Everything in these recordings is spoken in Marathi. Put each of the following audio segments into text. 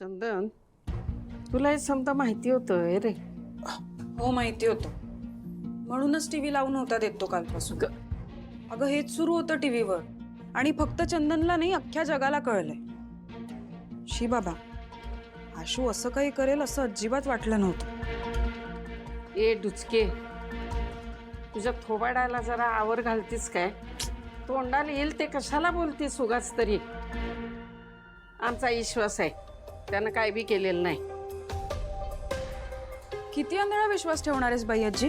चंदन, तुला हे समजा माहिती होतं रे? हो माहिती होतं, म्हणूनच टीव्ही लावून होता देत तो कालपासून. अगं हेच सुरू होतं टीव्हीवर आणि फक्त चंदनला नाही अख्ख्या जगाला कळलंय. शी बाबा, आशू असं काही करेल असं अजिबात वाटलं नव्हतं. ए डुचके, तुझ्या थोबाडाला जरा आवर घालतीस काय? तोंडाला येईल ते कशाला बोलतीस उगाच तरी? आमचा विश्वास आहे, त्यानं काय बी केलेलं नाही. किती आंधळा विश्वास ठेवणार आहेस बाई आजी?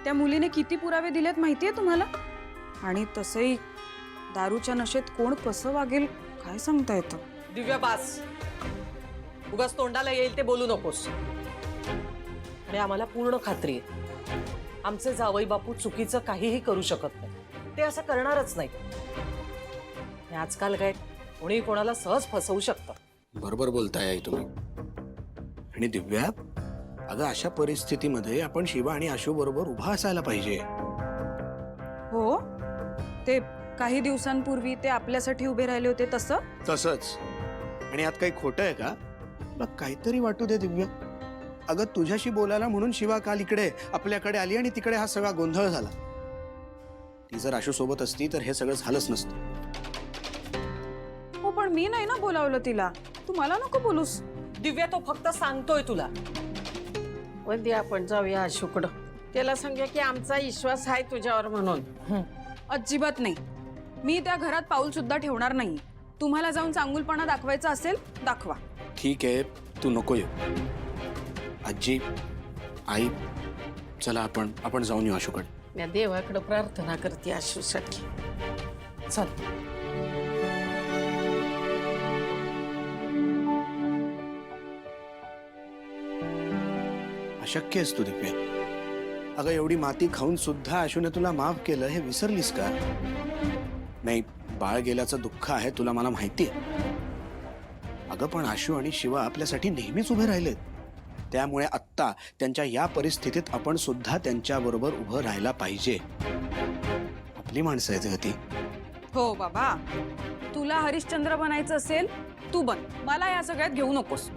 त्या मुलीने किती पुरावे दिलेत माहितीये तुम्हाला? आणि तसंही दारूच्या नशेत कोण कसं वागेल काय सांगता येतं? दिव्या बास, उगाच तोंडाला येईल ते बोलू नकोस. आणि आम्हाला पूर्ण खात्री आहे आमचे जावई बापू चुकीचं काहीही करू शकत नाही. ते असं करणारच नाही. आणि आजकाल काय कोणी कोणाला सहज फसवू शकतं. बरोबर बोलताय आई तुम्ही. आणि दिव्या, अगं अशा परिस्थितीमध्ये आपण शिवा आणि आशू बरोबर उभा असायला पाहिजे. हो, ते काही दिवसांपूर्वी ते आपल्यासाठी उभे राहिले होते तसं. तसंच. आणि यात काही खोटं आहे का? तुला काहीतरी वाटू दे दिव्या. अगं तुझ्याशी बोलायला म्हणून शिवा काल इकडे आपल्याकडे आली आणि तिकडे हा सगळा गोंधळ झाला. ती जर आशू सोबत असती तर हे सगळं झालंच नसतं. हो, पण मी नाही ना बोलावलं तिला. तू मला नको बोलूस. दिव्या, तो फक्त सांगतोय तुला. वंदी, आपण जाऊया आशूकडं. त्याला सांगूया की आमचा विश्वास आहे तुझ्यावर म्हणून. अजिबात नाही. मी त्या घरात पाऊल सुद्धा ठेवणार नाही. तुम्हाला जाऊन चांगुलपणा दाखवायचा असेल दाखवा. ठीक आहे, तू नको येऊ. आजी, आई, चला आपण जाऊन येऊ आशूकडे. मी देवाकडे प्रार्थना करते आशूसाठी. चल. अशक्य आहेस तू दिव्या. अगं एवढी माती खाऊन सुद्धा आशूने तुला माफ केलं हे विसरलीस का? नाही, बाळ गेल्याचं दुःख आहे तुला, मला माहिती आहे. अगं पण आशू आणि शिवा आपल्यासाठी नेहमीच उभे राहिलेत. त्यामुळे आत्ता त्यांच्या या परिस्थितीत आपण सुद्धा त्यांच्या बरोबर उभं राहायला पाहिजे. आपली माणसं आहेत गती. हो बाबा, तुला हरिश्चंद्र बनायचं असेल तू बन. मला या सगळ्यात घेऊ नकोस.